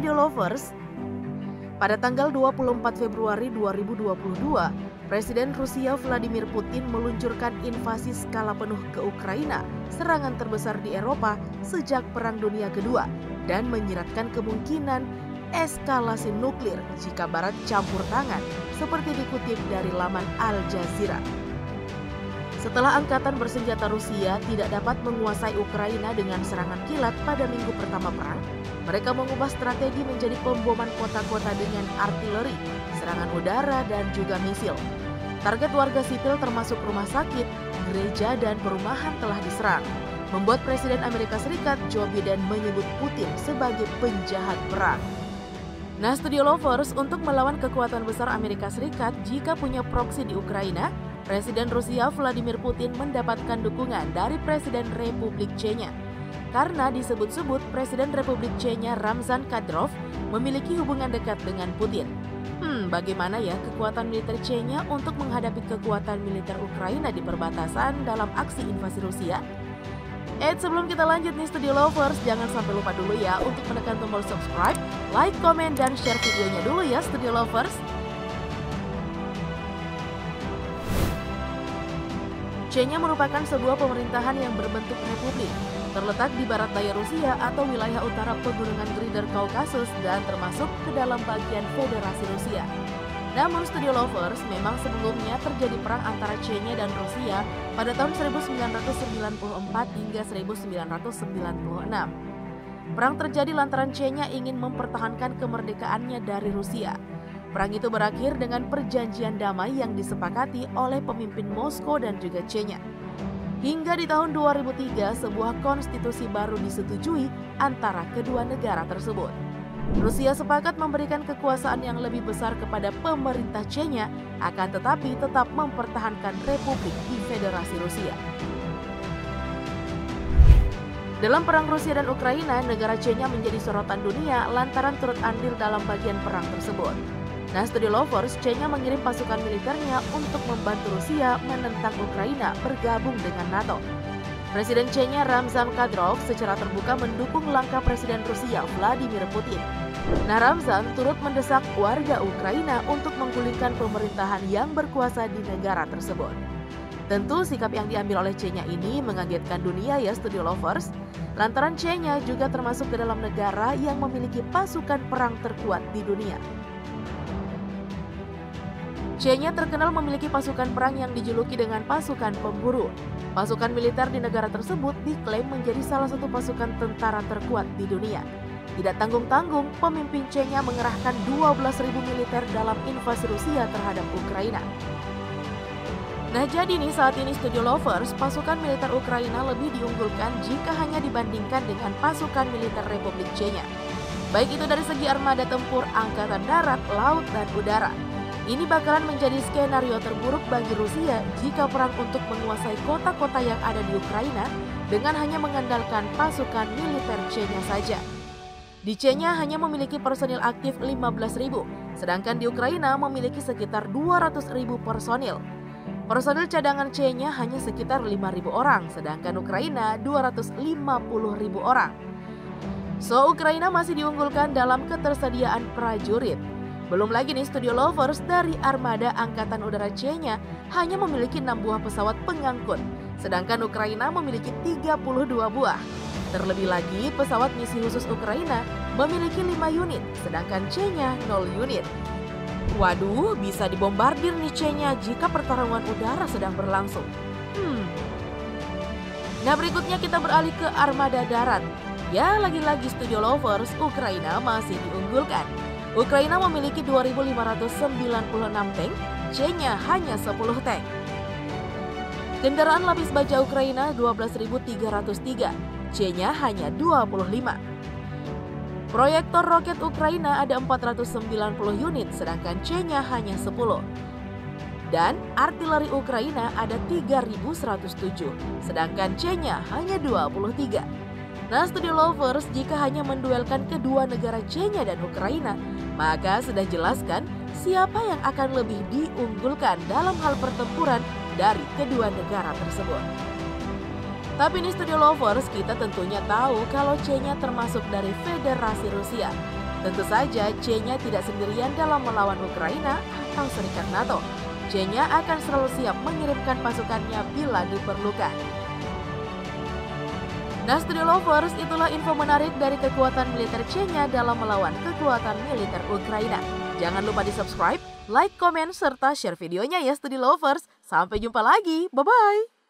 Studio Lovers, pada tanggal 24 Februari 2022, Presiden Rusia Vladimir Putin meluncurkan invasi skala penuh ke Ukraina, serangan terbesar di Eropa sejak Perang Dunia Kedua, dan menyiratkan kemungkinan eskalasi nuklir jika Barat campur tangan, seperti dikutip dari laman Al Jazeera. Setelah angkatan bersenjata Rusia tidak dapat menguasai Ukraina dengan serangan kilat pada minggu pertama perang, mereka mengubah strategi menjadi pemboman kota-kota dengan artileri, serangan udara, dan juga misil. Target warga sipil termasuk rumah sakit, gereja, dan perumahan telah diserang, membuat Presiden Amerika Serikat Joe Biden menyebut Putin sebagai penjahat perang. Nah, Studio Lovers, untuk melawan kekuatan besar Amerika Serikat jika punya proksi di Ukraina, Presiden Rusia Vladimir Putin mendapatkan dukungan dari Presiden Republik Chechnya. Karena disebut-sebut Presiden Republik Chechnya Ramzan Kadyrov memiliki hubungan dekat dengan Putin. Bagaimana ya kekuatan militer Chechnya untuk menghadapi kekuatan militer Ukraina di perbatasan dalam aksi invasi Rusia? Sebelum kita lanjut nih Studio Lovers, jangan sampai lupa dulu ya untuk menekan tombol subscribe, like, komen, dan share videonya dulu ya Studio Lovers. Chechnya merupakan sebuah pemerintahan yang berbentuk republik, terletak di barat daya Rusia atau wilayah utara pegunungan Greater Caucasus dan termasuk ke dalam bagian Federasi Rusia. Namun Studio Lovers, memang sebelumnya terjadi perang antara Chechnya dan Rusia pada tahun 1994 hingga 1996. Perang terjadi lantaran Chechnya ingin mempertahankan kemerdekaannya dari Rusia. Perang itu berakhir dengan perjanjian damai yang disepakati oleh pemimpin Moskow dan juga Chechnya. Hingga di tahun 2003, sebuah konstitusi baru disetujui antara kedua negara tersebut. Rusia sepakat memberikan kekuasaan yang lebih besar kepada pemerintah Chechnya, akan tetapi tetap mempertahankan republik di Federasi Rusia. Dalam perang Rusia dan Ukraina, negara Chechnya menjadi sorotan dunia lantaran turut andil dalam bagian perang tersebut. Nah, Studio Lovers, Chechnya mengirim pasukan militernya untuk membantu Rusia menentang Ukraina bergabung dengan NATO. Presiden Chechnya Ramzan Kadyrov secara terbuka mendukung langkah Presiden Rusia Vladimir Putin. Nah, Ramzan turut mendesak warga Ukraina untuk menggulingkan pemerintahan yang berkuasa di negara tersebut. Tentu sikap yang diambil oleh Chechnya ini mengagetkan dunia ya Studio Lovers, lantaran Chechnya juga termasuk ke dalam negara yang memiliki pasukan perang terkuat di dunia. Chechnya terkenal memiliki pasukan perang yang dijuluki dengan pasukan pemburu. Pasukan militer di negara tersebut diklaim menjadi salah satu pasukan tentara terkuat di dunia. Tidak tanggung-tanggung, pemimpin Chechnya mengerahkan 12.000 militer dalam invasi Rusia terhadap Ukraina. Nah, jadi nih saat ini Studio Lovers, pasukan militer Ukraina lebih diunggulkan jika hanya dibandingkan dengan pasukan militer Republik Chechnya. Baik itu dari segi armada tempur, angkatan darat, laut, dan udara. Ini bakalan menjadi skenario terburuk bagi Rusia jika perang untuk menguasai kota-kota yang ada di Ukraina dengan hanya mengandalkan pasukan militer Chechnya saja. Di Chechnya hanya memiliki personil aktif 15.000, sedangkan di Ukraina memiliki sekitar 200.000 personil. Personil cadangan Chechnya hanya sekitar 5.000 orang, sedangkan Ukraina 250.000 orang. So, Ukraina masih diunggulkan dalam ketersediaan prajurit. Belum lagi nih Studio Lovers, dari armada angkatan udara Chechnya hanya memiliki 6 buah pesawat pengangkut, sedangkan Ukraina memiliki 32 buah. Terlebih lagi, pesawat misi khusus Ukraina memiliki 5 unit, sedangkan Chechnya 0 unit. Waduh, bisa dibombardir nih Chechnya jika pertarungan udara sedang berlangsung. Nah, berikutnya kita beralih ke armada darat. Ya, lagi-lagi Studio Lovers, Ukraina masih diunggulkan. Ukraina memiliki 2.596 tank, Chechnya hanya 10 tank. Kendaraan lapis baja Ukraina 12.303, Chechnya hanya 25. Proyektor roket Ukraina ada 490 unit, sedangkan Chechnya hanya 10. Dan artileri Ukraina ada 3.107, sedangkan Chechnya hanya 23. Nah, Studio Lovers, jika hanya menduelkan kedua negara Chechnya dan Ukraina, maka sudah jelaskan siapa yang akan lebih diunggulkan dalam hal pertempuran dari kedua negara tersebut. Tapi nih Studio Lovers, kita tentunya tahu kalau Chechnya termasuk dari Federasi Rusia. Tentu saja, C-nya tidak sendirian dalam melawan Ukraina atau Serikat NATO. C-nya akan selalu siap mengirimkan pasukannya bila diperlukan. Nah, Studio Lovers, itulah info menarik dari kekuatan militer C-nya dalam melawan kekuatan militer Ukraina. Jangan lupa di-subscribe, like, komen, serta share videonya ya Studio Lovers. Sampai jumpa lagi, bye-bye!